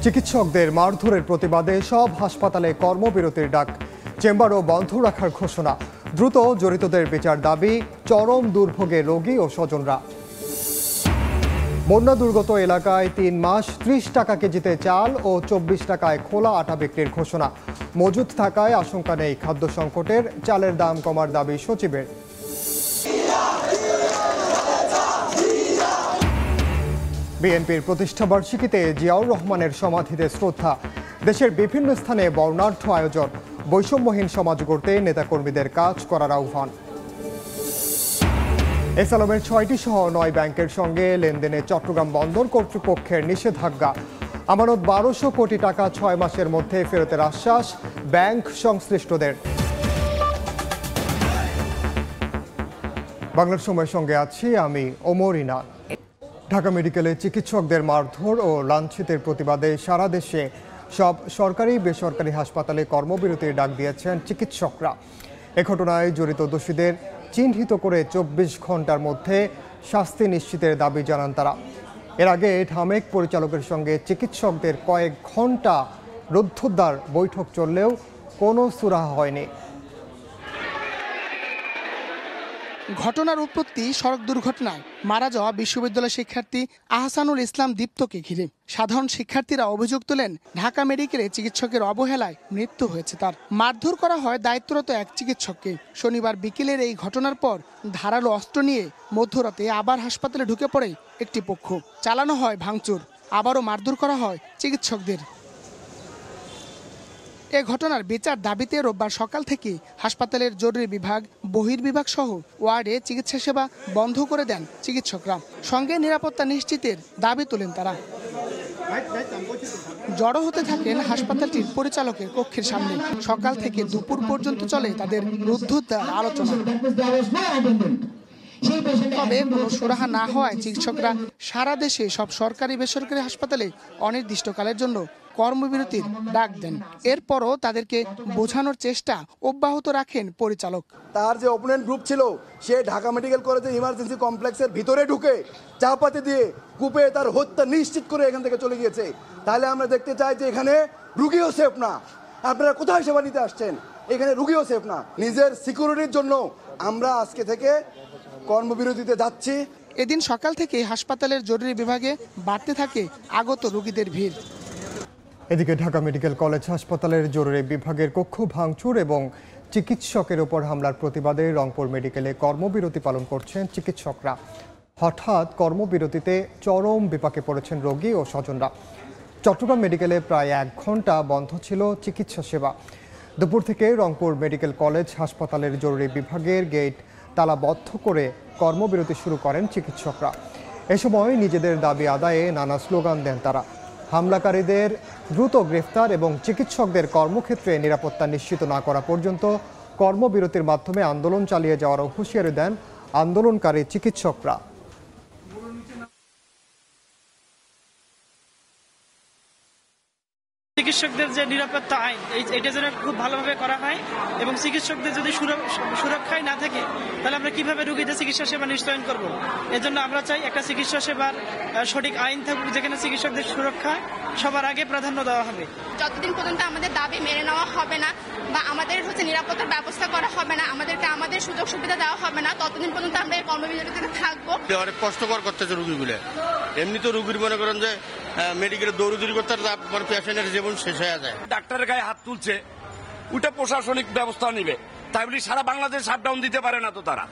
চিকিৎসকদের মারধরের প্রতিবাদে সব হাসপাতালে কর্মবিরতির ডাক, চেম্বারও বন্ধ রাখার ঘোষণা। দ্রুত জড়িতদের বিচার দাবি চরম দুর্ভোগে রোগী ও স্বজনরা। বন্যা দুর্গত এলাকায় ৩ মাস ৩০ টাকা কেজিতে চাল ও ২৪ টাকায় খোলা আটা বিক্রির ঘোষণা। মজুদ থাকায় আশঙ্কা নেই খাদ্য সংকটের, চালের দাম কমার দাবি সচিবের। বিএনপির প্রতিষ্ঠাবার্ষিকীতে জিয়াউর রহমানের সমাধিতে শ্রদ্ধা। দেশের বিভিন্ন স্থানে বর্ণাঢ্য আয়োজন, বৈষম্যহীন সমাজ গড়তে নেতাকর্মীদের কাজ করার আহ্বান। এসআলমের ৬টি সহ ৯ ব্যাংকের সঙ্গে লেনদেনে চট্টগ্রাম বন্দর কর্তৃপক্ষের নিষেধাজ্ঞা। আমানত ১২০০ কোটি টাকা ৬ মাসের মধ্যে ফেরতের আশ্বাস ব্যাংক সংশ্লিষ্টদের। বাংলার সময়ের সঙ্গে আছি আমি ওমর ইনান। ঢাকা মেডিকেলে চিকিৎসকদের মারধর ও লাঞ্ছিতের প্রতিবাদে সারা দেশে সব সরকারি বেসরকারি হাসপাতালে কর্মবিরতির ডাক দিয়েছেন চিকিৎসকরা। এ ঘটনায় জড়িত দোষীদের চিহ্নিত করে ২৪ ঘন্টার মধ্যে শাস্তি নিশ্চিতের দাবি জানান তারা। এর আগে ঢামেক পরিচালকের সঙ্গে চিকিৎসকদের কয়েক ঘন্টা রুদ্ধদ্বার বৈঠক চললেও কোনো সুরাহা হয়নি। ঘটনার উৎপত্তি সড়ক দুর্ঘটনায় মারা যাওয়া বিশ্ববিদ্যালয় শিক্ষার্থী আহসানুল ইসলাম দীপ্তকে ঘিরে। সাধারণ শিক্ষার্থীরা অভিযোগ তোলেন, ঢাকা মেডিকেলে চিকিৎসকের অবহেলায় মৃত্যু হয়েছে তার। মারধর করা হয় দায়িত্বরত এক চিকিৎসককে। শনিবার বিকেলের এই ঘটনার পর ধারালো অস্ত্র নিয়ে মধ্যরাতে আবার হাসপাতালে ঢুকে পড়ে একটি পক্ষ। চালানো হয় ভাঙচুর, আবারও মারধর করা হয় চিকিৎসকদের। এ ঘটনার বিচার দাবিতে রোববার সকাল থেকে হাসপাতালের জরুরি বিভাগ, বহির্বিভাগ সহ ওয়ার্ডে চিকিৎসা সেবা বন্ধ করে দেন চিকিৎসকরা। সঙ্গে নিরাপত্তা নিশ্চিতের দাবি তোলেন তারা। জড়ো হতে থাকেন হাসপাতালটির পরিচালকের কক্ষের সামনে। সকাল থেকে দুপুর পর্যন্ত চলে তাদের রুদ্ধদ্বার আলোচনা। তবে কোনো সুরাহা না হওয়ায় চিকিৎসকরা সারা দেশে সব সরকারি বেসরকারি হাসপাতালে অনির্দিষ্টকালের জন্য কর্মবিরতির ডাক দেন। এরপরও তাদেরকে বোঝানোর চেষ্টা অব্যাহত রাখেন পরিচালক। তার যে অপোনেন্ট গ্রুপ ছিল, সে ঢাকা মেডিকেল কলেজের ইমার্জেন্সি কমপ্লেক্সের ভিতরে ঢুকে চাপাতি দিয়ে কূপে তার হত্যা নিশ্চিত করে এখান থেকে চলে গিয়েছে। তাহলে আমরা দেখতে চাই যে এখানে রুগীও সেফ না। আপনারা কোথায় সেবা নিতে আসছেন? এখানে রুগীও সেফ না। নিজের সিকিউরিটির জন্য আমরা আজকে থেকে কর্মবিরতিতে যাচ্ছি। এদিন সকাল থেকে হাসপাতালের জরুরি বিভাগে বাড়তে থাকে আগত রোগীদের ভিড়। এদিকে ঢাকা মেডিকেল কলেজ হাসপাতালের জরুরি বিভাগের কক্ষ ভাঙচুর এবং চিকিৎসকের ওপর হামলার প্রতিবাদে রংপুর মেডিকেলে কর্মবিরতি পালন করছেন চিকিৎসকরা। হঠাৎ কর্মবিরতিতে চরম বিপাকে পড়েছেন রোগী ও স্বজনরা। চট্টগ্রাম মেডিকেলে প্রায় ১ ঘন্টা বন্ধ ছিল চিকিৎসা সেবা। দুপুর থেকে রংপুর মেডিকেল কলেজ হাসপাতালের জরুরি বিভাগের গেট তালাবদ্ধ করে কর্মবিরতি শুরু করেন চিকিৎসকরা। এ সময় নিজেদের দাবি আদায়ে নানা স্লোগান দেন তারা। হামলাকারীদের দ্রুত গ্রেফতার এবং চিকিৎসকদের কর্মক্ষেত্রে নিরাপত্তা নিশ্চিত না করা পর্যন্ত কর্মবিরতির মাধ্যমে আন্দোলন চালিয়ে যাওয়ার হুঁশিয়ারি দেন আন্দোলনকারী চিকিৎসকরা। চিকিৎসকদের যে নিরাপত্তা আইন, এটা যেন খুব ভালোভাবে করা হয় এবং চিকিৎসকদের যদি সুরক্ষায় না থাকে তাহলে আমরা কিভাবে রোগীদের চিকিৎসা সেবা নিশ্চয়ন করব। এজন্য আমরা চাই একটা চিকিৎসা সেবার সঠিক আইন থাকুক, যেখানে চিকিৎসকদের সুরক্ষা সবার আগে প্রাধান্য দেওয়া হবে। যতদিন পর্যন্ত আমাদের দাবি মেনে নেওয়া হবে না বা আমাদের নিরাপত্তার ব্যবস্থা করা হবে না, আমাদেরকে আমাদের সুযোগ সুবিধা দেওয়া হবে না, ততদিন পর্যন্ত আমরা এই কর্মবিরতিতে থাকবো। অনেক কষ্টকর করতেছে রোগীগুলো। এমনি তো রোগীর মনে করেন যে মেডিকেলে দৌড়দৌড়ি করতে পেশেন্টের জীবন শেষ হয়ে যায়। ডাক্তারের গায়ে হাত তুলছে, ওটা প্রশাসনিক ব্যবস্থা নিবে। তাই বলি সারা বাংলাদেশ শাটডাউন দিতে পারে না তো তারা।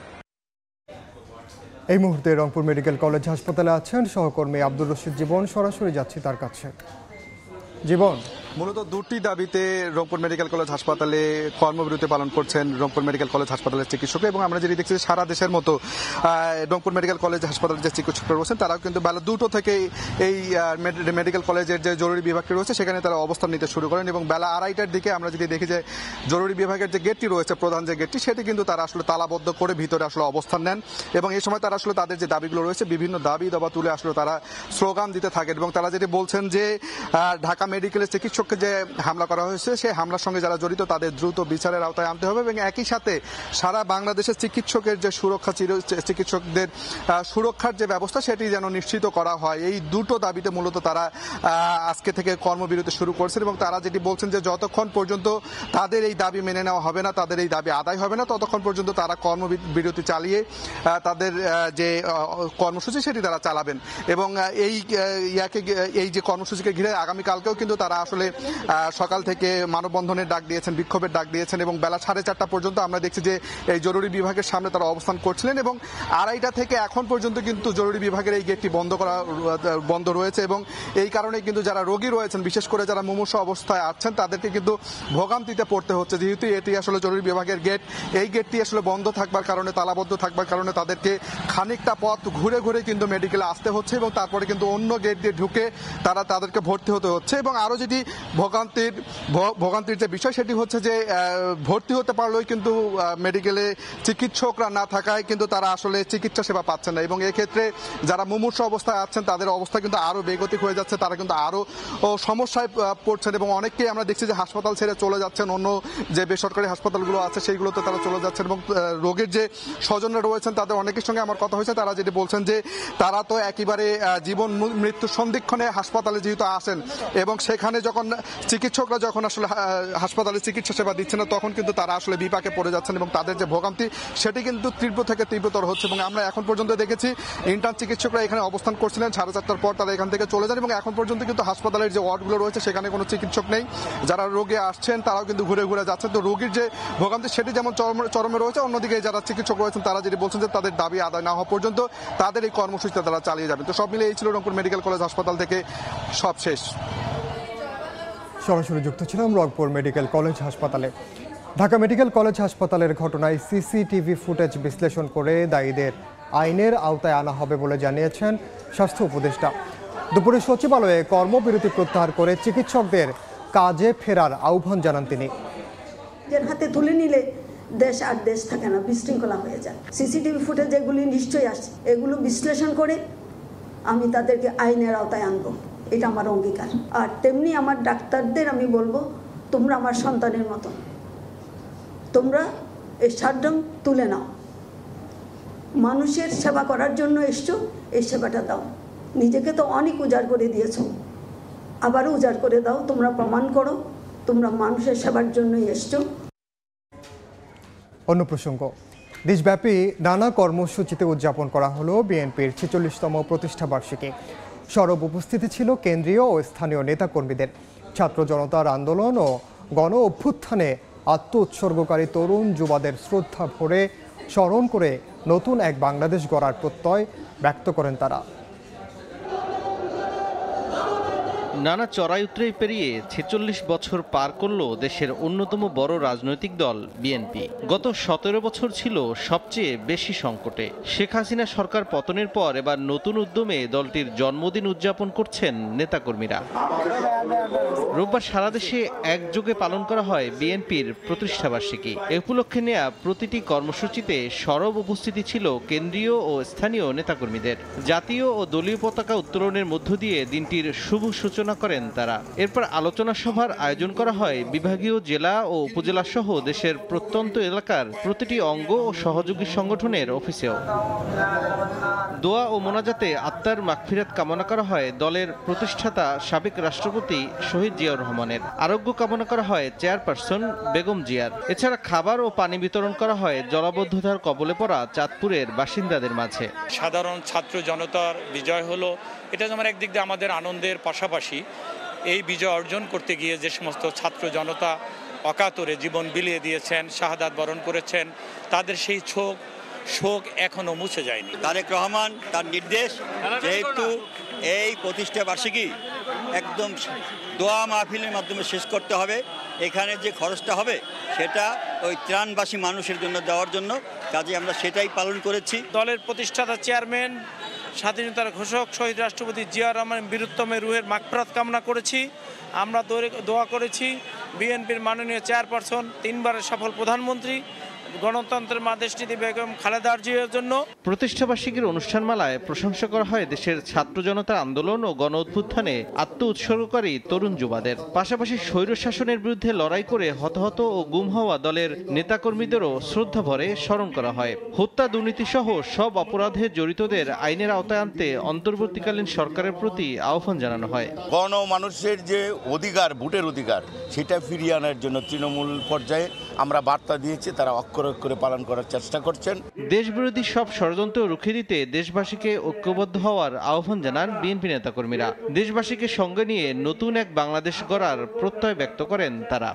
এই মুহূর্তে রংপুর মেডিকেল কলেজ হাসপাতালে আছেন সহকর্মী আব্দুর রশিদ জীবন। সরাসরি যাচ্ছি তার কাছে। জীবন, মূলত দুটি দাবিতে রংপুর মেডিকেল কলেজ হাসপাতালে কর্মবিরতি পালন করছেন রংপুর মেডিকেল কলেজ হাসপাতালের চিকিৎসক। এবং আমরা যেটি দেখছি সারা দেশের মতো রংপুর মেডিকেল কলেজ হাসপাতালের যে চিকিৎসকরা রয়েছেন তারাও কিন্তু বেলা 2টো থেকে এই মেডিকেল কলেজের যে জরুরি বিভাগটি রয়েছে সেখানে তারা অবস্থান নিতে শুরু করেন। এবং বেলা 2:30টার দিকে আমরা যদি দেখি যে জরুরি বিভাগের যে গেটটি রয়েছে, প্রধান যে গেটটি, সেটি কিন্তু তারা আসলে তালাবদ্ধ করে ভিতরে আসলে অবস্থান নেন। এবং এই সময় তারা আসলে তাদের যে দাবিগুলো রয়েছে, বিভিন্ন দাবি দাবা তুলে আসলে তারা স্লোগান দিতে থাকেন। এবং তারা যেটি বলছেন যে ঢাকা মেডিকেলের চিকিৎসক চিকিৎসককে যে হামলা করা হয়েছে সেই হামলার সঙ্গে যারা জড়িত তাদের দ্রুত বিচারের আওতায় আনতে হবে এবং একই সাথে সারা বাংলাদেশের চিকিৎসকের যে সুরক্ষা চিকিৎসকদের সুরক্ষার যে ব্যবস্থা সেটি যেন নিশ্চিত করা হয়। এই দুটো দাবিতে মূলত তারা আজকে থেকে কর্মবিরতি শুরু করছেন এবং তারা যেটি বলছেন যে যতক্ষণ পর্যন্ত তাদের এই দাবি মেনে নেওয়া হবে না, তাদের এই দাবি আদায় হবে না, ততক্ষণ পর্যন্ত তারা কর্মবিরতি চালিয়ে তাদের যে কর্মসূচি সেটি তারা চালাবেন। এবং এই যে কর্মসূচিকে ঘিরে আগামীকালকেও কিন্তু তারা আসলে সকাল থেকে মানববন্ধনের ডাক দিয়েছেন, বিক্ষোভের ডাক দিয়েছেন এবং বেলা 4:30 পর্যন্ত আমরা দেখছি যে এই জরুরি বিভাগের সামনে তারা অবস্থান করছিলেন এবং 2:30 থেকে এখন পর্যন্ত কিন্তু জরুরি বিভাগের এই গেটটি বন্ধ রয়েছে এবং এই কারণে কিন্তু যারা রোগী রয়েছেন, বিশেষ করে যারা মুমূর্ষু অবস্থায় আছেন, তাদেরকে কিন্তু ভোগান্তিতে পড়তে হচ্ছে। যেহেতু এটি আসলে জরুরি বিভাগের গেট, এই গেটটি আসলে বন্ধ থাকবার কারণে, তালাবদ্ধ থাকবার কারণে তাদেরকে খানিকটা পথ ঘুরে ঘুরে কিন্তু মেডিকেলে আসতে হচ্ছে এবং তারপরে কিন্তু অন্য গেট দিয়ে ঢুকে তাদেরকে ভর্তি হতে হচ্ছে। এবং আরো যেটি ভোগান্তির যে বিষয় সেটি হচ্ছে যে ভর্তি হতে পারলেও কিন্তু মেডিকেলে চিকিৎসকরা না থাকায় কিন্তু তারা আসলে চিকিৎসা সেবা পাচ্ছেন না এবং এক্ষেত্রে যারা মুমূর্ষু অবস্থায় আছেন তাদের অবস্থা কিন্তু আরো বেগতিক হয়ে যাচ্ছে, তারা কিন্তু আরো সমস্যায় পড়ছেন এবং অনেককেই আমরা দেখছি যে হাসপাতাল ছেড়ে চলে যাচ্ছেন, অন্য যে বেসরকারি হাসপাতালগুলো আছে সেইগুলোতে তারা চলে যাচ্ছেন এবং রোগীর যে স্বজনরা রয়েছেন তাদের অনেকের সঙ্গে আমার কথা হয়েছে, তারা যেটি বলছেন যে তারা তো একেবারে জীবন মৃত্যু সন্ধিক্ষণে হাসপাতালে যেহেতু আসেন এবং সেখানে যখন চিকিৎসকরা যখন আসলে হাসপাতালে চিকিৎসা সেবা দিচ্ছেন না তখন কিন্তু তারা আসলে বিপাকে পড়ে যাচ্ছেন এবং তাদের যে ভোগান্তি সেটি কিন্তু তীব্র থেকে তীব্রতর হচ্ছে। এবং আমরা এখন পর্যন্ত দেখেছি ইন্টার্ন চিকিৎসকরা এখানে অবস্থান করছিলেন, 4:30 পর তারা এখান থেকে চলে যান এবং এখন পর্যন্ত কিন্তু হাসপাতালের যে ওয়ার্ডগুলো রয়েছে সেখানে কোনো চিকিৎসক নেই। যারা রোগী আসছেন তারাও কিন্তু ঘুরে ঘুরে যাচ্ছেন। তো রোগীর যে ভোগান্তি সেটি যেমন চরমে রয়েছে, অন্যদিকে যারা চিকিৎসক রয়েছেন তারা যেটি বলছেন যে তাদের দাবি আদায় না হওয়া পর্যন্ত তাদের এই কর্মসূচিটা তারা চালিয়ে যাবেন। তো সব মিলে এই ছিল রংপুর মেডিকেল কলেজ হাসপাতাল থেকে সব শেষ। সরাসরি যুক্ত ছিলাম রংপুর মেডিকেল কলেজ হাসপাতালে। ঢাকা মেডিকেল কলেজ হাসপাতালের ঘটনায় সিসিটিভি ফুটেজ বিশ্লেষণ করে দায়ীদের আইনের আওতায় আনা হবে বলে জানিয়েছেন স্বাস্থ্য উপদেষ্টা। দুপুরে সচিবালয়ে কর্মবিরতি প্রত্যাহার করে চিকিৎসকদের কাজে ফেরার আহ্বান জানান তিনি। হাতে তুলে নিলে দেশ আর দেশ থাকে না, বিশৃঙ্খলা হয়ে যায়। সিসিটিভি ফুটেজ যেগুলি নিশ্চয়ই আসছে, এগুলো বিশ্লেষণ করে আমি তাদেরকে আইনের আওতায় আনবো, এটা আমার অঙ্গীকার। আর তেমনি আমার ডাক্তারদের আমি বলবো, তোমরা আমার সন্তানের মতো, তোমরা এই শাটডাউন তুলে নাও, মানুষের সেবা করার জন্য এসছো, এই সেবাটা দাও। নিজেকে তো অনেক উজাড় করে দিয়েছো, আবারও উজাড় করে দাও। তোমরা প্রমাণ করো তোমরা মানুষের সেবার জন্যই এসছো। অন্য প্রসঙ্গ, দেশব্যাপী নানা কর্মসূচিতে উদযাপন করা হলো বিএনপির 46তম প্রতিষ্ঠাবার্ষিকী। সরব উপস্থিতি ছিল কেন্দ্রীয় ও স্থানীয় নেতাকর্মীদের। ছাত্র জনতার আন্দোলন ও গণ অভ্যুত্থানে আত্মোৎসর্গকারী তরুণ যুবাদের শ্রদ্ধা ভরে স্মরণ করে নতুন এক বাংলাদেশ গড়ার প্রত্যয় ব্যক্ত করেন তারা। নানা চড়াই উতরাই পেরিয়ে 46 বছর পার করল দেশের অন্যতম বড় রাজনৈতিক দল বিএনপি। গত 17 বছর ছিল সবচেয়ে বেশি সংকটে। শেখ হাসিনা সরকার পতনের পর এবার নতুন উদ্যমে দলটির জন্মদিন উদযাপন করছেন নেতাকর্মীরা। রোববার সারা দেশে একযোগে পালন করা হয় বিএনপির প্রতিষ্ঠাবার্ষিকী। এ উপলক্ষে নেয়া প্রতিটি কর্মসূচিতে সরব উপস্থিতি ছিল কেন্দ্রীয় ও স্থানীয় নেতাকর্মীদের। জাতীয় ও দলীয় পতাকা উত্তোলনের মধ্য দিয়ে দিনটির শুভ সূচনা করেন তারা। এরপর আলোচনা সভার আয়োজন করা হয় বিভাগীয়, জেলা ও উপজেলা সহ দেশের প্রত্যন্ত এলাকার প্রতিটি অঙ্গ ও সহযোগী সংগঠনের অফিসেও। দোয়া ও মোনাজাতে আত্মার মাগফিরাত কামনা করা হয় দলের প্রতিষ্ঠাতা সাবেক রাষ্ট্রপতি শহীদ জিয়াউর রহমানের। আরোগ্য কামনা করা হয় চেয়ারপারসন বেগম জিয়ার। এছাড়া খাবার ও পানি বিতরণ করা হয় জলাবদ্ধতার কবলে পড়া চাঁদপুরের বাসিন্দাদের মাঝে। সাধারণ ছাত্র জনতার বিজয় হলো, এটা যেমন একদিক দিয়ে আমাদের আনন্দের পাশাপাশি এই বিজয় অর্জন করতে গিয়ে যে সমস্ত ছাত্র জনতা অকাতরে জীবন বিলিয়ে দিয়েছেন, শাহাদাত বরণ করেছেন, তাদের সেই শোক এখনো মুছে যায়নি। তারেক রহমান তার নির্দেশ, যেহেতু এই প্রতিষ্ঠা বার্ষিকী একদম দোয়া মাহফিলের মাধ্যমে শেষ করতে হবে, এখানে যে খরচটা হবে সেটা ওই ত্রাণবাসী মানুষের জন্য দেওয়ার জন্য, কাজে আমরা সেটাই পালন করেছি। দলের প্রতিষ্ঠাতা চেয়ারম্যান, স্বাধীনতার ঘোষক শহীদ রাষ্ট্রপতি জিয়াউর রহমানের বীরত্তমের রুহের মাগফিরাত কামনা করেছি। আমরা দোয়া করেছি বিএনপির মাননীয় চেয়ারপারসন, 3বারের সফল প্রধানমন্ত্রী গণতন্ত্রের মা দেশটিতে বেগম খালেদা জিয়ার জন্য। প্রতিষ্ঠাবার্ষিকীর অনুষ্ঠানমালায় প্রশংসা করা হয় দেশের ছাত্র জনতার আন্দোলন ও গণ অভ্যুত্থানে আত্ম উৎসর্গকারী তরুণ যুবাদের। পাশাপাশি স্বৈর শাসনের বিরুদ্ধে লড়াই করে হতাহত ও গুম হওয়া দলের নেতাকর্মীদেরও শ্রদ্ধা ভরে স্মরণ করা হয়। হত্যা, দুর্নীতি সহ সব অপরাধে জড়িতদের আইনের আওতায় আনতে অন্তর্বর্তীকালীন সরকারের প্রতি আহ্বান জানানো হয়। গণমানুষের যে অধিকার, ভোটের অধিকার, সেটা ফিরিয়ে আনার জন্য তৃণমূল পর্যায়ে আমরা বার্তা দিয়েছি, তারা অক্ষরে অক্ষরে পালন করার চেষ্টা করছেন। দেশবিরোধী সব ষড়যন্ত্র রুখে দিতে দেশবাসীকে ঐক্যবদ্ধ হওয়ার আহ্বান জানান বিএনপি নেতাকর্মীরা। দেশবাসীকে সঙ্গে নিয়ে নতুন এক বাংলাদেশ গড়ার প্রত্যয় ব্যক্ত করেন তারা।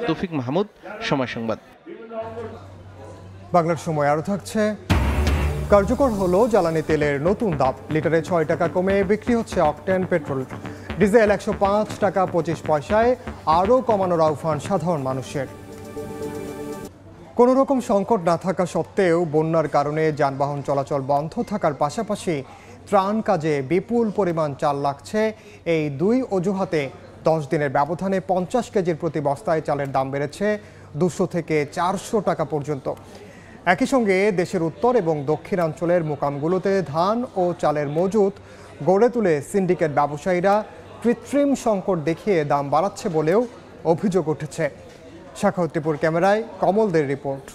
তৌফিক মাহমুদ, সময় সংবাদ। বাংলার সময় আরও থাকছে। কার্যকর হলো জ্বালানি তেলের নতুন দাম। লিটারে 6 টাকা কমে বিক্রি হচ্ছে অকটেন পেট্রোল। ডিজেল 105 টাকা 25 পয়সায়, আরও কমানোর আহ্বান সাধারণ মানুষের। কোনো রকম সংকট না থাকা সত্ত্বেও বন্যার কারণে যানবাহন চলাচল বন্ধ থাকার পাশাপাশি ত্রাণ কাজে বিপুল পরিমাণ চাল লাগছে। এই দুই অজুহাতে 10 দিনের ব্যবধানে 50 কেজির প্রতি বস্তায় চালের দাম বেড়েছে 200 থেকে 400 টাকা পর্যন্ত। একই সঙ্গে দেশের উত্তর এবং দক্ষিণাঞ্চলের মোকামগুলোতে ধান ও চালের মজুত গড়ে তুলে সিন্ডিকেট ব্যবসায়ীরা কৃত্রিম সংকট দেখিয়ে দাম বাড়াচ্ছে বলেও অভিযোগ উঠেছে। শাখাউত্তিপুর ক্যামেরায় কমলদের রিপোর্ট।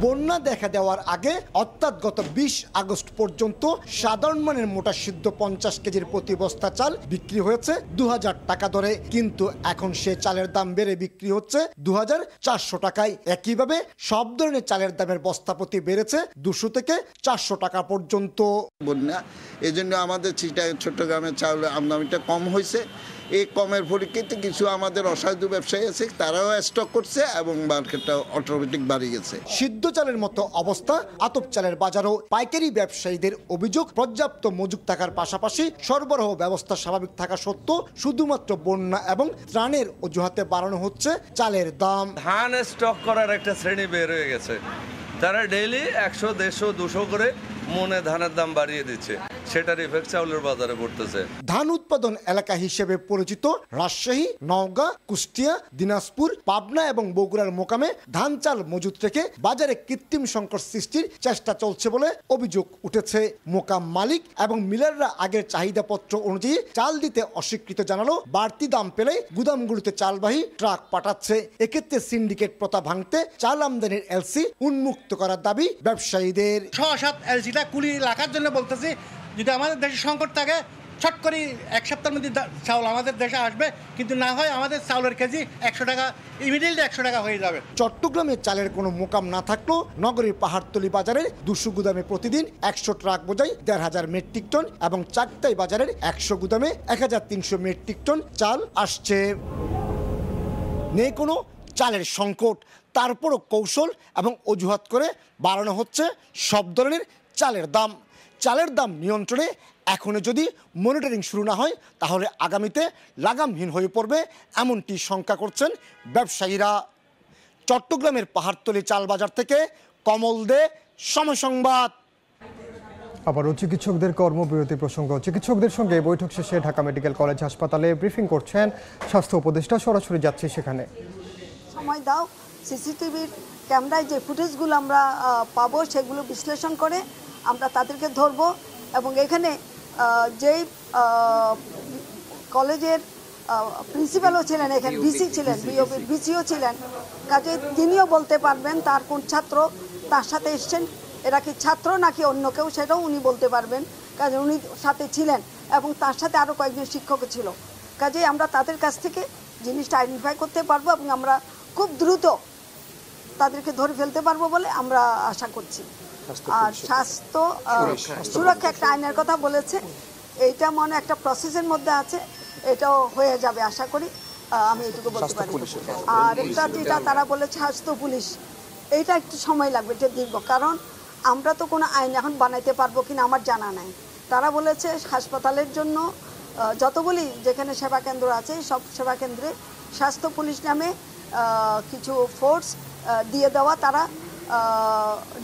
বন্যা দেখা দেওয়ার আগে অর্থাৎ গত 20 আগস্ট পর্যন্ত সাধারণ মানের মোটা সিদ্ধ 50 কেজির প্রতি বস্তা চাল বিক্রি হয়েছে 2000 টাকা দরে, কিন্তু এখন সে চালের দাম বেড়ে বিক্রি হচ্ছে 2400 টাকায়। একইভাবে সব ধরনের চালের দামের বস্তা প্রতি বেড়েছে 200 থেকে 400 টাকা পর্যন্ত। বন্যা এজন্য আমাদের চট্টগ্রামের চাউলের আমদানিটা কম হয়েছে। এই কমের পরিপ্রেক্ষিতে কিছু আমাদের অসাধু ব্যবসায়ী আছে, তারাও স্টক করছে এবং মার্কেটটা অটোমেটিক বাড়িয়ে গেছে। সিদ্ধ চালের মতো অবস্থা আতপ চালের বাজারও। পাইকারি ব্যবসায়ীদের অভিযোগ, পর্যাপ্ত মজুত থাকার পাশাপাশি সরবরাহ ব্যবস্থা স্বাভাবিক থাকা সত্ত্বেও শুধুমাত্র বন্যা এবং ত্রাণের অজুহাতে বাড়ানো হচ্ছে চালের দাম। ধান স্টক করার একটা শ্রেণী বের হয়ে গেছে, তারা ডেইলি 100, 150, 200 করে মনে ধানের দাম বাড়িয়ে দিচ্ছে। সেটার ইফেক্ট চাউলের বাজারে পড়তেছে। ধান উৎপাদন এলাকা হিসেবে পরিচিত রাজশাহী, নওগাঁ, কুষ্টিয়া, দিনাজপুর, পাবনা এবং বগুড়ার মোকামে ধান চাল মজুত রেখে বাজারে কৃত্রিম সংকট সৃষ্টির চেষ্টা চলছে বলে অভিযোগ উঠেছে। মোকাম মালিক এবং মিলাররা আগের চাহিদাপত্র অনুযায়ী চাল দিতে অস্বীকৃত জানালো বাড়তি দাম পেলে গুদামগুলোতে চালবাহী ট্রাক পাঠাচ্ছে। এক্ষেত্রে সিন্ডিকেট প্রথা ভাঙতে চাল আমদানির এলসি উন্মুক্ত করার দাবি ব্যবসায়ীদের। 6-7 এলসিটা কুলি রাখার জন্য বলতেছি, যদি আমাদের দেশে সংকট থাকে ছট করে 1 সপ্তাহের মধ্যে চাউল আমাদের দেশে আসবে, কিন্তু না হয় আমাদের চাউলের কেজি 100 টাকা ইমিডিয়েটলি 100 টাকা হয়ে যাবে। চট্টগ্রামে চালের কোনো মোকাম না থাকলেও নগরীর পাহাড়তলি বাজারের 200 গুদামে প্রতিদিন 100 ট্রাক বোঝাই 1500 মেট্রিক টন এবং চাকতাই বাজারের 100 গুদামে 1300 মেট্রিক টন চাল আসছে। নেই কোনো চালের সংকট, তারপরও কৌশল এবং অজুহাত করে বাড়ানো হচ্ছে সব ধরনের চালের দাম। চালের দাম নিয়ন্ত্রণে এখনো যদি মনিটরিং শুরু না হয় তাহলে আগামীতে লাগামহীন হয়ে পড়বে, এমনটি শঙ্কা করছেন ব্যবসায়ীরা। চট্টগ্রামের পাহাড়তলি চাল বাজার থেকে কমল দে, সময় সংবাদ। আবারও চিকিৎসকদের কর্মবিরতি প্রসঙ্গ। চিকিৎসকদের সঙ্গে বৈঠক শেষে ঢাকা মেডিকেল কলেজ হাসপাতালে ব্রিফিং করছেন স্বাস্থ্য উপদেষ্টা। সরাসরি যাচ্ছে সেখানে। সময় দাও, সিসিটিভির ক্যামেরায় যে ফুটেজগুলো আমরা পাবো সেগুলো বিশ্লেষণ করে আমরা তাদেরকে ধরবো। এবং এখানে যেই কলেজের প্রিন্সিপালও ছিলেন, এখানে ভিসি ছিলেন, ভিসিও ছিলেন, কাজে তিনিও বলতে পারবেন তার কোন ছাত্র তার সাথে এসছেন, এরা কি ছাত্র নাকি অন্য কেউ সেটাও উনি বলতে পারবেন, কাজে উনি সাথে ছিলেন এবং তার সাথে আরও কয়েকজন শিক্ষকও ছিল। কাজে আমরা তাদের কাছ থেকে জিনিসটা আইডেন্টিফাই করতে পারবো এবং আমরা খুব দ্রুত তাদেরকে ধরে ফেলতে পারবো বলে আমরা আশা করছি। আর স্বাস্থ্য সুরক্ষা একটা আইনের কথা বলেছে, এইটা মনে একটা প্রসেসের মধ্যে আছে, এটাও হয়ে যাবে আশা করি, আমি এটুকু বলতে পারি। আর একটা যেটা তারা বলেছে স্বাস্থ্য পুলিশ, এইটা একটু সময় লাগবে, এটা দীর্ঘ, কারণ আমরা তো কোনো আইন এখন বানাইতে পারবো কিনা আমার জানা নাই। তারা বলেছে হাসপাতালের জন্য যতগুলি যেখানে সেবা কেন্দ্র আছে সব সেবা কেন্দ্রে স্বাস্থ্য পুলিশ নামে কিছু ফোর্স দিয়ে দেওয়া, তারা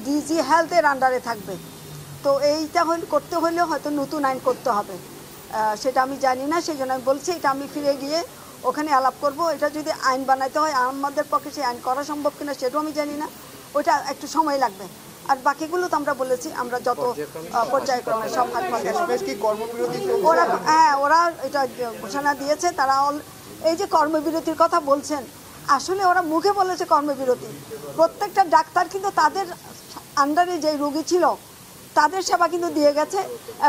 ডিজি হেলথের আন্ডারে থাকবে। তো এইটা করতে হলেও হয়তো নতুন আইন করতে হবে, সেটা আমি জানি না, সেই জন্য আমি বলছি এটা আমি ফিরে গিয়ে ওখানে আলাপ করব। এটা যদি আইন বানাইতে হয় আমাদের পক্ষে সেই আইন করা সম্ভব কিনা সেটাও আমি জানি না, ওইটা একটু সময় লাগবে। আর বাকিগুলো তো আমরা বলেছি আমরা যত পর্যায়ক্রমে সব ওরা এটা ঘোষণা দিয়েছে। তারা এই যে কর্মবিরতির কথা বলছেন, আসলে ওরা মুখে বলেছে কর্মবিরতি, প্রত্যেকটা ডাক্তার কিন্তু তাদের আন্ডারে যে রোগী ছিল তাদের সেবা কিন্তু দিয়ে গেছে,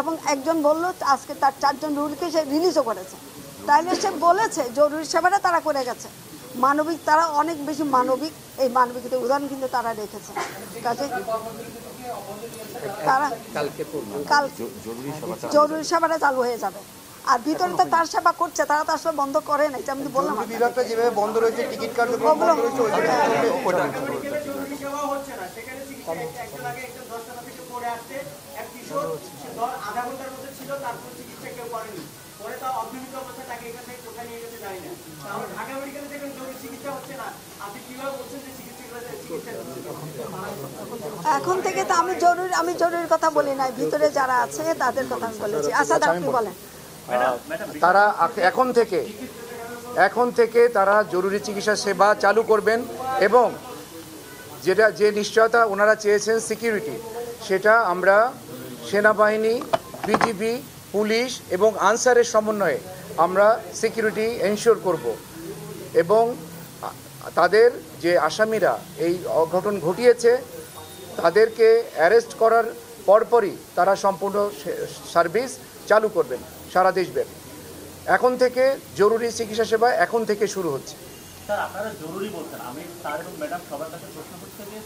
এবং একজন বলল আজকে তার 4 জন রোগীকে সে রিলিজও করেছে। তাইলে সে বলেছে জরুরি সেবাটা তারা করে গেছে। মানবিক, তারা অনেক বেশি মানবিক, এই মানবিকতার উদাহরণ কিন্তু তারা রেখেছে। কাজে তারা জরুরি সেবাটা চালু হয়ে যাবে। আর ভিতরে তো তার সেবা করছে, তারা তো আসলে বন্ধ করে নাই, আমি বললাম বিভাগটা যেভাবে বন্ধ রয়েছে, টিকিট কার্যক্রম বন্ধ এখন থেকে তো আমি জরুরি কথা বলি নাই, ভিতরে যারা আছে তাদের কথা আমি বলেছি। আচ্ছা আপনি বলেন। তারা এখন থেকে তারা জরুরি চিকিৎসা সেবা চালু করবেন, এবং যে নিশ্চয়তা ওনারা চেয়েছেন সিকিউরিটি, সেটা আমরা সেনাবাহিনী, বিজিবি, পুলিশ এবং আনসারের সমন্বয়ে আমরা সিকিউরিটি এনশিওর করব, এবং তাদের যে আসামিরা এই অঘটন ঘটিয়েছে তাদেরকে অ্যারেস্ট করার পরপরই তারা সম্পূর্ণ সার্ভিস চালু করবেন সারা দেশব্যাপী। এখন থেকে জরুরি চিকিৎসা সেবা এখন থেকে শুরু হচ্ছে। স্যার, আপনারা জরুরি বলছেন, আমি স্যার এবং ম্যাডাম সবার কাছে প্রশ্ন করতে যে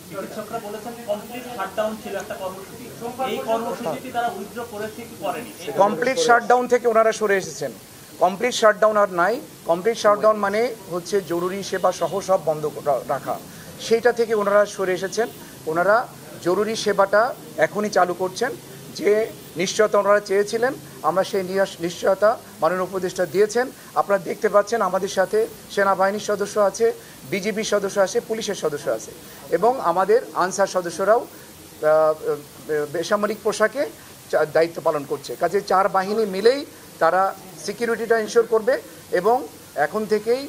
চিকিৎসকরা বলেছেন কমপ্লিট শাটডাউন ছিল একটা কর্মসূচি, এই কর্মসূচিটি তারা উইথড্র করেছে কি করেনি? কমপ্লিট শাটডাউন থেকে ওনারা সরে এসেছেন। কমপ্লিট শাটডাউন আর নাই। কমপ্লিট শাটডাউন মানে হচ্ছে জরুরি সেবা সহ সব বন্ধ রাখা, সেইটা থেকে ওনারা সরে এসেছেন। ওনারা জরুরি সেবাটা এখনই চালু করছেন। যে নিশ্চয়তা ওনারা চেয়েছিলেন, আমরা সেই নিশ্চয়তা মাননীয় উপদেষ্টা দিয়েছেন। আপনারা দেখতে পাচ্ছেন আমাদের সাথে সেনাবাহিনীর সদস্য আছে, বিজিবির সদস্য আছে, পুলিশের সদস্য আছে, এবং আমাদের আনসার সদস্যরাও বেসামরিক পোশাকে দায়িত্ব পালন করছে। কাজে 4 বাহিনী মিলেই তারা সিকিউরিটিটা ইনশিওর করবে, এবং এখন থেকেই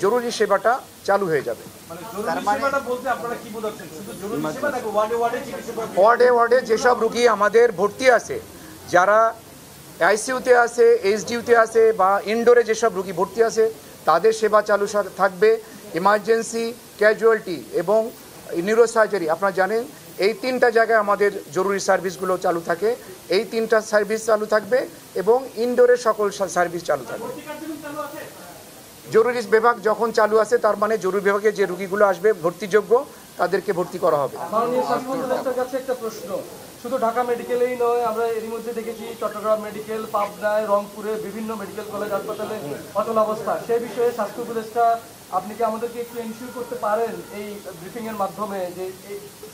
জরুরি সেবাটা চালু হয়ে যাবে। ওয়ার্ডে যেসব রুগী আমাদের ভর্তি আছে, যারা আইসিইউতে আছে, এইচডিইউতে আছে, বা ইনডোরে যেসব রুগী ভর্তি আছে, তাদের সেবা চালু থাকবে। ইমার্জেন্সি, ক্যাজুয়ালিটি এবং নিউরোসার্জারি, আপনারা জানেন এই 3টা জায়গায় আমাদের জরুরি সার্ভিসগুলো চালু থাকে। এই 3টা সার্ভিস চালু থাকবে, এবং ইনডোরের সকল সার্ভিস চালু থাকবে। জরুরি বিভাগ যখন চালু আছে, তার মানে জরুরি বিভাগে যে রুগীগুলো আসবে ভর্তিযোগ্য, তাদেরকে ভর্তি করা হবে। একটা প্রশ্ন, শুধু ঢাকা মেডিকেলেই নয়, আমরা এরই মধ্যে দেখেছি চট্টগ্রাম মেডিকেল, পাবনায়, রংপুরে বিভিন্ন মেডিকেল কলেজ হাসপাতালে অচল অবস্থা। সেই বিষয়ে স্বাস্থ্য উপদেষ্টা আপনি কি আমাদেরকে একটু এনশিওর করতে পারেন এই ব্রিফিং এর মাধ্যমে যে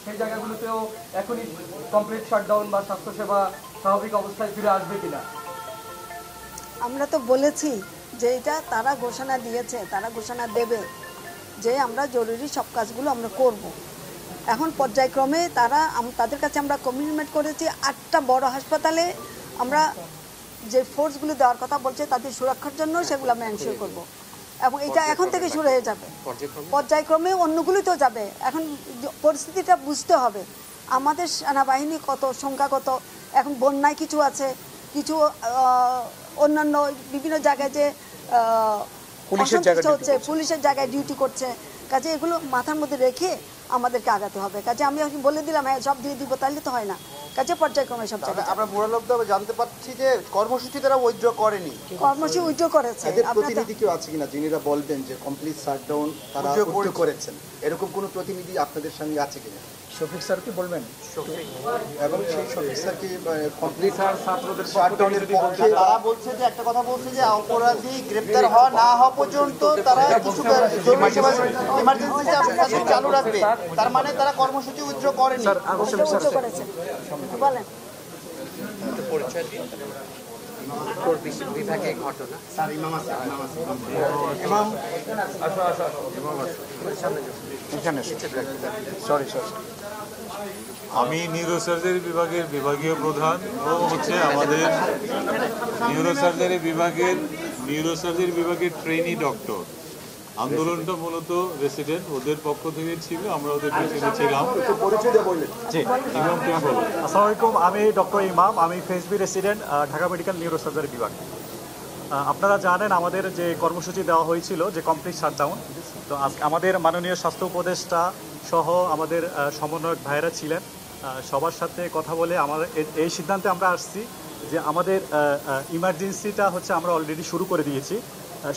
সেই জায়গাগুলোতেও এখনই কমপ্লিট শাটডাউন বা স্বাস্থ্যসেবা স্বাভাবিক অবস্থায় ফিরে আসবে কিনা? আমরা তো বলেছি যে এটা তারা ঘোষণা দিয়েছে, তারা ঘোষণা দেবে যে আমরা জরুরি সব কাজগুলো আমরা করব। এখন পর্যায়ক্রমে তাদের কাছে আমরা কমিটমেন্ট করেছি 8টা বড় হাসপাতালে আমরা যে ফোর্সগুলো দেওয়ার কথা বলছে তাদের সুরক্ষার জন্য সেগুলো আমরা এনশিওর করব, এবং এটা এখন থেকে শুরু হয়ে যাবে। পর্যায়ক্রমে অন্যগুলোতেও যাবে। এখন পরিস্থিতিটা বুঝতে হবে, আমাদের সেনাবাহিনী কত, সংখ্যা কত, এখন বন্যায় কিছু আছে, কিছু অন্যান্য বিভিন্ন জায়গায় যে পুলিশের জায়গায় ডিউটি করছে। কাজে এগুলো মাথার মধ্যে রেখে আমাদেরকে আগাতে হবে। কাজে আমি বলে দিলাম হ্যাঁ সব দিয়ে দিব, তাহলে তো হয় না। কাজে পর্যায়ক্রমে সব জায়গায় আমরা মোড়ালব্ধভাবে জানতে পারছি যে কর্মসূচি তারা উইথড্র করেনি। কর্মসূচি উইথড্র করেছে। এদের প্রতিনিধি কেউ আছে কিনা যিনিরা বলবেন যে কমপ্লিট শাটডাউন তারা উইথড্র করেছেন, এরকম কোনো প্রতিনিধি আপনাদের সঙ্গে আছে কিনা? শফিক স্যার কি বলবেন? এবং সেই শফিক স্যার কি কমপ্লিট ছাত্রদের শাটডাউনের পক্ষে? তারা বলছে যে একটা কথা বলছে যে অপরাধী গ্রেফতার না হওয়া পর্যন্ত তারা কিছু ইমার্জেন্সি চালু রাখবে, তার মানে তারা কর্মসূচি উইথড্র করেনি। বলেন পরিচয় দিন। বিভাগে ঘটনা স্যার ইমাম আছে, ইমাম আসো এখানে সরি আমি নিউরোসার্জারি বিভাগের বিভাগীয় প্রধান ও হচ্ছে আমাদের নিউরোসার্জারি বিভাগের ট্রেনি ডক্টর। আন্দোলনটা মূলত রেসিডেন্ট ওদের পক্ষ থেকে ছিল, আমরা ওদের পেছনে ছিলাম। ইমাম, তুমি বলো। আসসালামু আলাইকুম, আমি ডক্টর ইমাম, আমি ফেসবি রেসিডেন্ট, ঢাকা মেডিকেল নিউরোসার্জারি বিভাগ। আপনারা জানেন আমাদের যে কর্মসূচি দেওয়া হয়েছিল যে কমপ্লিট শাটডাউন, তো আমাদের মাননীয় স্বাস্থ্য উপদেষ্টা সহ আমাদের সমন্বয়ক ভাইয়েরা ছিলেন, সবার সাথে কথা বলে আমাদের এই সিদ্ধান্তে আমরা আসছি যে আমাদের ইমার্জেন্সিটা হচ্ছে আমরা অলরেডি শুরু করে দিয়েছি।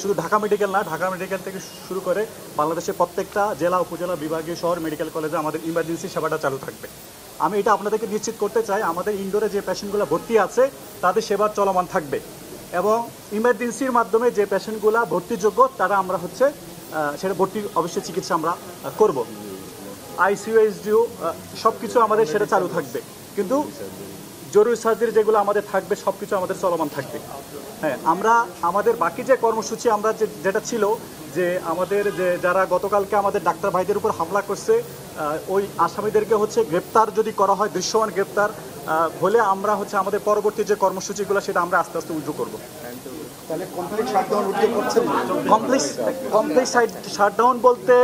শুধু ঢাকা মেডিকেল না, ঢাকা মেডিকেল থেকে শুরু করে বাংলাদেশের প্রত্যেকটা জেলা, উপজেলা, বিভাগীয়, শহর মেডিকেল কলেজে আমাদের ইমার্জেন্সি সেবাটা চালু থাকবে। আমি এটা আপনাদেরকে নিশ্চিত করতে চাই আমাদের ইনডোরে যে পেশেন্টগুলো ভর্তি আছে তাদের সেবা চলমান থাকবে, এবং ইমার্জেন্সির মাধ্যমে যে পেশেন্টগুলো ভর্তিযোগ্য তারা আমরা হচ্ছে সেটা ভর্তি অবশ্যই চিকিৎসা আমরা করব। আইসিইউ, এসডিইউ সব কিছু আমাদের সেটা চালু থাকবে, কিন্তু জরুরি সার্জারি যেগুলো আমাদের থাকবে সব কিছু আমাদের চলমান থাকবে। হ্যাঁ, আমরা আমাদের বাকি যে কর্মসূচি আমরা যেটা ছিল যে আমাদের যে যারা গতকালকে আমাদের ডাক্তার ভাইদের উপর হামলা করছে ওই আসামিদেরকে হচ্ছে গ্রেপ্তার যদি করা হয়, দৃশ্যমান গ্রেপ্তার হলে আমরা হচ্ছে আমাদের পরবর্তী যে কর্মসূচিগুলো সেটা আমরা আস্তে আস্তে উদ্যোগ করবো। কমপ্লিট শাটডাউন বলতে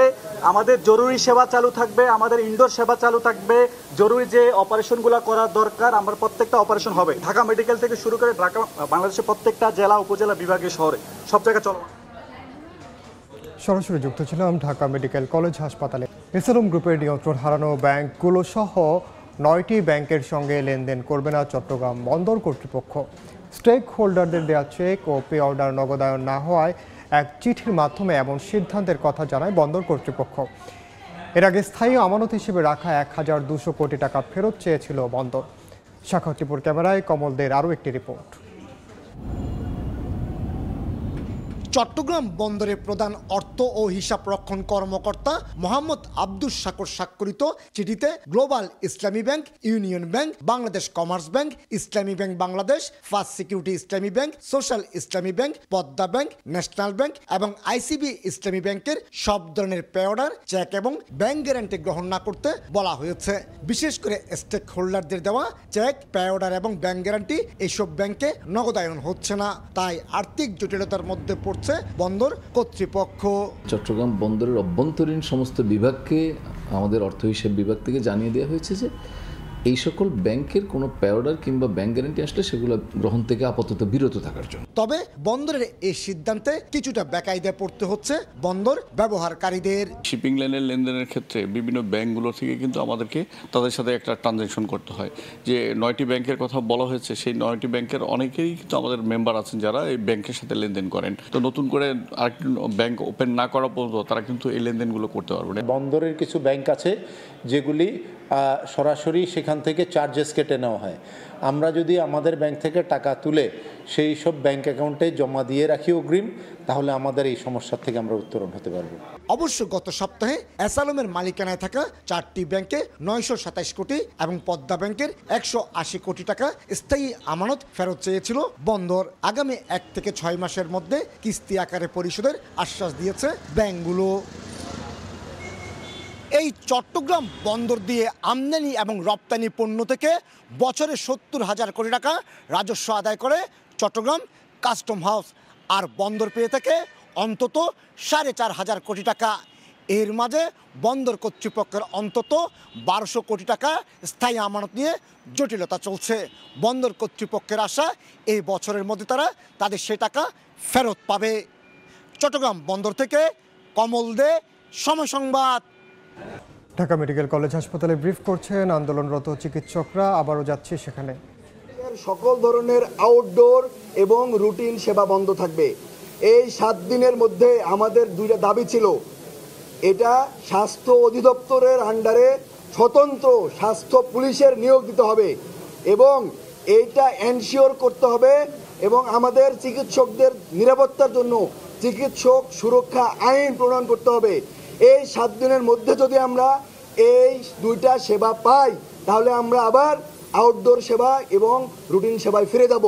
আমাদের জরুরি সেবা চালু থাকবে, আমাদের ইনডোর সেবা চালু থাকবে, জরুরি যে অপারেশনগুলো করার দরকার আমরা প্রত্যেকটা অপারেশন হবে। ঢাকা মেডিকেল থেকে শুরু করে ঢাকা বাংলাদেশের প্রত্যেকটা জেলা, উপজেলা, বিভাগীয় শহরে সব জায়গায় চলমান। সরাসরি যুক্ত ছিলাম ঢাকা মেডিকেল কলেজ হাসপাতালে। এসএলএম গ্রুপের নিয়ন্ত্রণ হারানো ব্যাংকগুলো সহ 9টি ব্যাংকের সঙ্গে লেনদেন করবে না চট্টগ্রাম বন্দর কর্তৃপক্ষ। স্টেক হোল্ডারদের দেওয়া চেক ও পে অর্ডার নগদায়ন না হওয়ায় এক চিঠির মাধ্যমে এমন সিদ্ধান্তের কথা জানায় বন্দর কর্তৃপক্ষ। এর আগে স্থায়ী আমানত হিসেবে রাখা 1200 কোটি টাকা ফেরত চেয়েছিল বন্দর। শাখাটিপুর ক্যামেরায় কমলদের আরও একটি রিপোর্ট। চট্টগ্রাম বন্দরের প্রধান অর্থ ও হিসাব রক্ষণ কর্মকর্তা মোহাম্মদ আব্দুস শাকুর স্বাক্ষরিত চিঠিতে গ্লোবাল ইসলামী bank, union bank, Bangladesh commerce bank, ইসলামী ব্যাংক বাংলাদেশ, ফার্স্ট সিকিউরিটি ইসলামী ব্যাংক, সোশ্যাল ইসলামী bank, Padma bank, national bank এবং আইসিবি ইসলামী ব্যাংকের সব ধরনের পে অর্ডার, চেক এবং ব্যাংক গ্যারান্টি গ্রহণ না করতে বলা হয়েছে। বিশেষ করে স্টেক হোল্ডারদের দেওয়া চেক, পে অর্ডার এবং ব্যাংক গ্যারান্টি এইসব ব্যাংকে নগদায়ন হচ্ছে না, তাই আর্থিক জটিলতার মধ্যে পড়ছে বন্দর কর্তৃপক্ষ। চট্টগ্রাম বন্দরের অভ্যন্তরীণ সমস্ত বিভাগকে আমাদের অর্থ হিসাব বিভাগ থেকে জানিয়ে দেওয়া হয়েছে যে এই সকল ব্যাংকের কোনো পে অর্ডার কিংবা ব্যাংক গ্যারান্টি আসলে সেগুলো গ্রহণ থেকে আপাতত বিরত থাকার জন্য। তবে বন্দরের এই সিদ্ধান্তে কিছুটা বেকায়দায় পড়তে হচ্ছে বন্দর ব্যবহারকারীদের। শিপিং লাইনের লেনদেনের ক্ষেত্রে বিভিন্ন ব্যাংকগুলো থেকে কিন্তু আমাদেরকে তাদের সাথে একটা ট্রানজ্যাকশন করতে হয়। যে 9টি ব্যাংকের কথা বলা হয়েছে, সেই 9টি ব্যাংকের অনেকেই কিন্তু আমাদের মেম্বার আছেন যারা এই ব্যাংকের সাথে লেনদেন করেন। তো নতুন করে আরেকটি ব্যাংক ওপেন না করা পর্যন্ত তারা কিন্তু এই লেনদেনগুলো করতে পারবে না। বন্দরের কিছু ব্যাংক আছে যেগুলি সরাসরি সেখান থেকে চার্জেস কেটে নেওয়া হয়। আমরা যদি আমাদের ব্যাংক থেকে টাকা তুলে সেই সব ব্যাংক অ্যাকাউন্টে জমা দিয়ে রাখি অগ্রিম, তাহলে আমাদের এই সমস্যা থেকে আমরা উত্তরণ হতে পারবো। অবশ্য গত সপ্তাহে এসএলএমের মালিকানায় থাকা 4টি ব্যাংকে 927 কোটি এবং পদ্মা ব্যাংকের 180 কোটি টাকা স্থায়ী আমানত ফেরত চেয়েছিল বন্দর। আগামী 1 থেকে 6 মাসের মধ্যে কিস্তি আকারে পরিশোধের আশ্বাস দিয়েছে ব্যাংকগুলো। এই চট্টগ্রাম বন্দর দিয়ে আমদানি এবং রপ্তানি পণ্য থেকে বছরে 70,000 কোটি টাকা রাজস্ব আদায় করে চট্টগ্রাম কাস্টম হাউস, আর বন্দর পেয়ে থাকে অন্তত 4,500 কোটি টাকা। এর মাঝে বন্দর কর্তৃপক্ষের অন্তত 1200 কোটি টাকা স্থায়ী আমানত নিয়ে জটিলতা চলছে। বন্দর কর্তৃপক্ষের আশা এই বছরের মধ্যে তারা তাদের সে টাকা ফেরত পাবে। চট্টগ্রাম বন্দর থেকে কমল দে, সময় সংবাদ। ঢাকা মেডিকেল কলেজ হাসপাতালে ব্রিফ করছেন আন্দোলনরত চিকিৎসকরা। আবারও যাচ্ছে সেখানে। সকল ধরনের আউটডোর এবং রুটিন সেবা বন্ধ থাকবে। এই 7 দিনের মধ্যে আমাদের 2টা দাবি ছিল। এটা স্বাস্থ্য অধিদপ্তরের আন্ডারে স্বতন্ত্র স্বাস্থ্য পুলিশের নিয়োগ দিতে হবে এবং এইটা এনশিওর করতে হবে এবং আমাদের চিকিৎসকদের নিরাপত্তার জন্য চিকিৎসক সুরক্ষা আইন প্রণয়ন করতে হবে। এই 7 দিনের মধ্যে যদি আমরা এই 2টা সেবা পাই, তাহলে আমরা আবার আউটডোর সেবা এবং রুটিন সেবায় ফিরে যাব।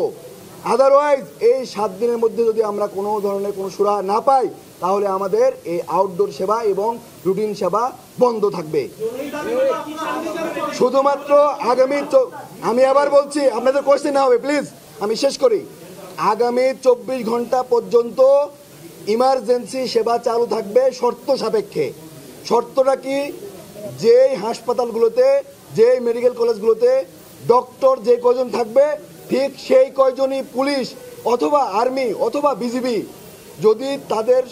আদারওয়াইজ এই 7 দিনের মধ্যে যদি আমরা কোনো ধরনের কোনো সুরাহা না পাই তাহলে আমাদের এই আউটডোর সেবা এবং রুটিন সেবা বন্ধ থাকবে। শুধুমাত্র আমি আবার বলছি, আপনাদের কোয়েশ্চেন না হবে প্লিজ, আমি শেষ করি। আগামী 24 ঘন্টা পর্যন্ত ইমার্জেন্সি সেবা চালু থাকবে শর্ত সাপেক্ষে। শর্তটা কি? যেই হাসপাতালগুলোতে, যেই মেডিকেল কলেজগুলোতে ডক্টর যে কয়জন থাকবে ঠিক সেই কয়জনই পুলিশ অথবা আর্মি অথবা বিজিবি যদি তাদের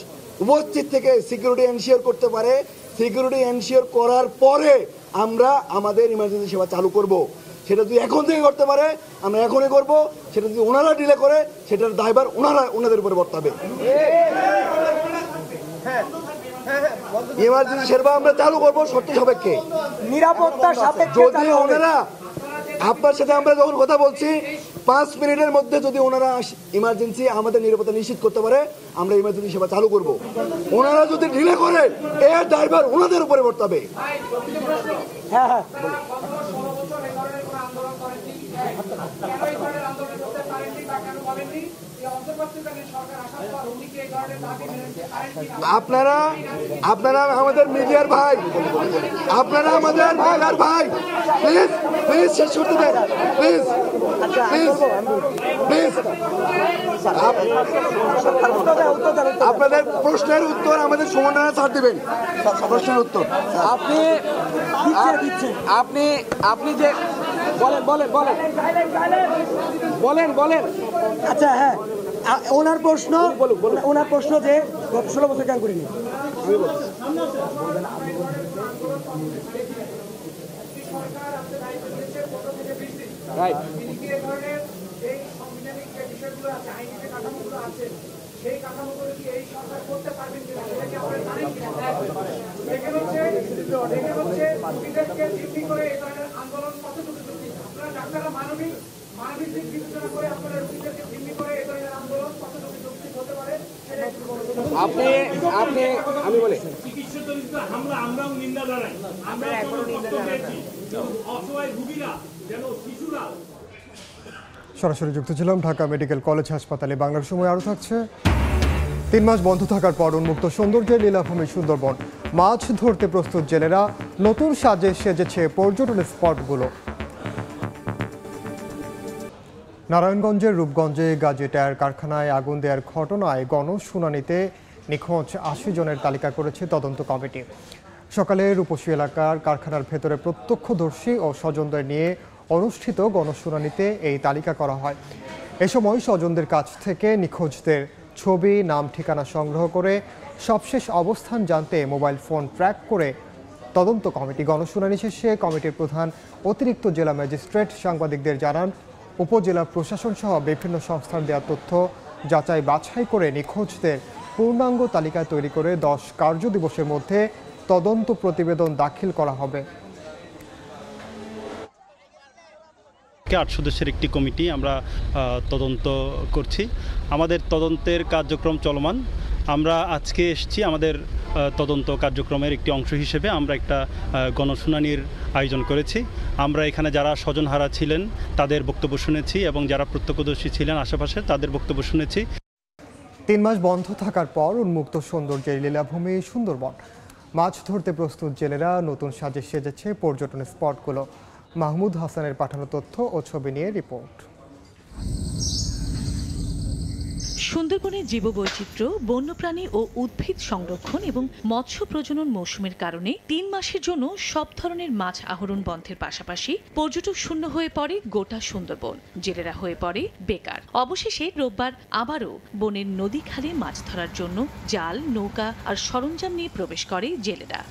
উপস্থিত থেকে সিকিউরিটি এনশিওর করতে পারে, সিকিউরিটি এনশিওর করার পরে আমরা আমাদের ইমার্জেন্সি সেবা চালু করব। সেটা যদি এখন থেকে করতে পারে আমরা এখনই করব, সেটা যদি ওনারা ডিলে করে সেটার দায়ভার ওনাদের উপরে বর্তাবে। ইমার্জেন্সি সেবা আমরা চালু করব শর্ত সাপেক্ষে, নিরাপত্তার সাপেক্ষে। যদি ওনারা আপনার সাথে আমরা যখন কথা বলছি 5 মিনিটের মধ্যে যদি ওনারা ইমার্জেন্সি আমাদের নিরাপত্তা নিশ্চিত করতে পারে আমরা ইমার্জেন্সি সেবা চালু করব। ওনারা যদি ডিলে করে এর ড্রাইভার ওনাদের উপরে বর্তাবে। আপনারা আমাদের মিডিয়ার ভাই, আপনারা আমাদের মিডিয়ার ভাই, প্লিজ প্লিজ শেষ করতে দেন, প্লিজ প্লিজ প্লিজ। আপনাদের প্রশ্নের উত্তর আমাদের সুমনরা স্যার দিবেন। প্রশ্নের উত্তর আপনি যে বলেন। আচ্ছা হ্যাঁ, ওনার প্রশ্ন যে গত 16 বছর কেন করিনি। আমি বলি হামলা আমরাও নিন্দা জানাই, আমরা অসহায় রোগীরা যেন শিশুরা। সরাসরি যুক্ত ছিলাম ঢাকা মেডিকেল কলেজ হাসপাতালে। বাংলার সময় আরও থাকছে। 3 মাস বন্ধ থাকার পর উন্মুক্ত সৌন্দর্যের লীলাভূমি সুন্দরবন। মাছ ধরতে প্রস্তুত জেলেরা, নতুন সাজে সেজেছে পর্যটন স্পটগুলো। নারায়ণগঞ্জের রূপগঞ্জে গাজী টায়ার কারখানায় আগুন দেওয়ার ঘটনায় গণশুনানিতে নিখোঁজ 80 জনের তালিকা করেছে তদন্ত কমিটি। সকালে রূপসী এলাকার কারখানার ভেতরে প্রত্যক্ষদর্শী ও স্বজনদের নিয়ে অনুষ্ঠিত গণশুনানিতে এই তালিকা করা হয়। এ সময় স্বজনদের কাছ থেকে নিখোঁজদের ছবি, নাম, ঠিকানা সংগ্রহ করে সবশেষ অবস্থান জানতে মোবাইল ফোন ট্র্যাক করে তদন্ত কমিটি। গণশুনানি শেষে কমিটির প্রধান অতিরিক্ত জেলা ম্যাজিস্ট্রেট সাংবাদিকদের জানান, উপজেলা প্রশাসন সহ বিভিন্ন সংস্থার দেওয়া তথ্য যাচাই বাছাই করে নিখোঁজদের পূর্ণাঙ্গ তালিকা তৈরি করে 10 কার্যদিবসের মধ্যে তদন্ত প্রতিবেদন দাখিল করা হবে। 8 সদস্যের একটি কমিটি আমরা তদন্ত করছি। আমাদের তদন্তের কার্যক্রম চলমান। আমরা আজকে এসেছি আমাদের তদন্ত কার্যক্রমের একটি অংশ হিসেবে আমরা একটা গণশুনানির আয়োজন করেছি। আমরা এখানে যারা স্বজনহারা ছিলেন তাদের বক্তব্য শুনেছি এবং যারা প্রত্যক্ষদর্শী ছিলেন আশেপাশে তাদের বক্তব্য শুনেছি। 3 মাস বন্ধ থাকার পর উন্মুক্ত সৌন্দর্যের লীলাভূমি সুন্দরবন। মাছ ধরতে প্রস্তুত জেলেরা, নতুন সাজে সেজেছে পর্যটন স্পটগুলো। মাহমুদ হাসানের পাঠানো তথ্য ও ছবি নিয়ে রিপোর্ট। সুন্দরবনের জীববৈচিত্র্য, বন্যপ্রাণী ও উদ্ভিদ সংরক্ষণ এবং মৎস্য প্রজনন মৌসুমের কারণে 3 মাসের জন্য সব ধরনের মাছ আহরণ বন্ধের পাশাপাশি পর্যটক শূন্য হয়ে পড়ে গোটা সুন্দরবন। জেলেরা হয়ে পড়ে বেকার। অবশেষে রোববার আবারও বনের নদী খালে মাছ ধরার জন্য জাল, নৌকা আর সরঞ্জাম নিয়ে প্রবেশ করে জেলেরা।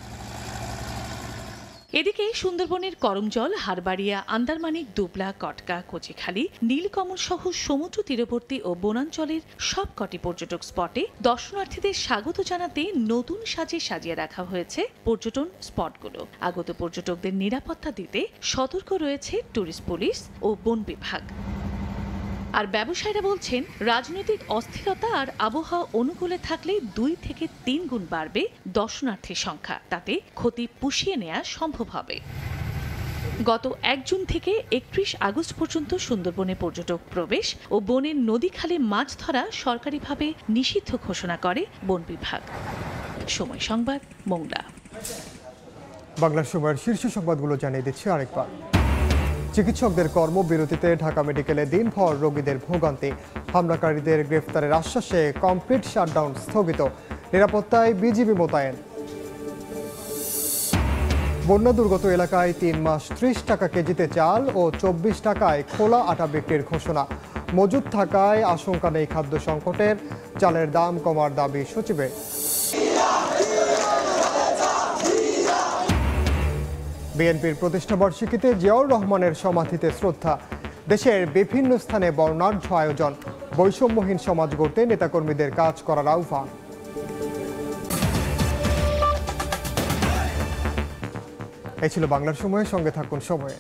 এদিকে সুন্দরবনের করমজল, হারবাড়িয়া, আন্দারমানিক, দুবলা, কটকা, কচিখালী, নীলকমল সহ সমুদ্র তীরবর্তী ও বনাঞ্চলের সবকটি পর্যটক স্পটে দর্শনার্থীদের স্বাগত জানাতে নতুন সাজে সাজিয়ে রাখা হয়েছে পর্যটন স্পটগুলো। আগত পর্যটকদের নিরাপত্তা দিতে সতর্ক রয়েছে ট্যুরিস্ট পুলিশ ও বন বিভাগ। আর ব্যবসায়ীরা বলছেন, রাজনৈতিক অস্থিরতা আর আবহাওয়া অনুকূলে থাকলে 2 থেকে 3 গুণ বাড়বে দর্শনার্থীর সংখ্যা। তাতে ক্ষতি পুষিয়ে নেওয়া সম্ভব হবে। গত 1 জুন থেকে 31 আগস্ট পর্যন্ত সুন্দরবনে পর্যটক প্রবেশ ও বনের নদী খালে মাছ ধরা সরকারিভাবে নিষিদ্ধ ঘোষণা করে বন বিভাগ। সময় সংবাদ, মোংলা। বাংলার সময়ের শীর্ষ সংবাদগুলো জানিয়ে দিচ্ছি আরেকবার। চিকিৎসকদের কর্মবিরতিতে ঢাকা মেডিকেলে দিনভর রোগীদের ভোগান্তি। হামলাকারীদের গ্রেফতারের আশ্বাসে কমপ্লিট শাটডাউন স্থগিত। নিরাপত্তায় বিজিবি মোতায়েন। বন্যা দুর্গত এলাকায় 3 মাস 30 টাকা কেজিতে চাল ও 24 টাকায় খোলা আটা বিক্রির ঘোষণা। মজুদ থাকায় আশঙ্কা নেই খাদ্য সংকটের। চালের দাম কমার দাবি সচিবের। বিএনপির প্রতিষ্ঠাবার্ষিকীতে জিয়াউর রহমানের সমাধিতে শ্রদ্ধা। দেশের বিভিন্ন স্থানে বর্ণাঢ্য আয়োজন। বৈষম্যহীন সমাজ গড়তে নেতাকর্মীদের কাজ করার আহ্বান। এই ছিল বাংলার সময়ের সঙ্গে থাকুন সময়ে।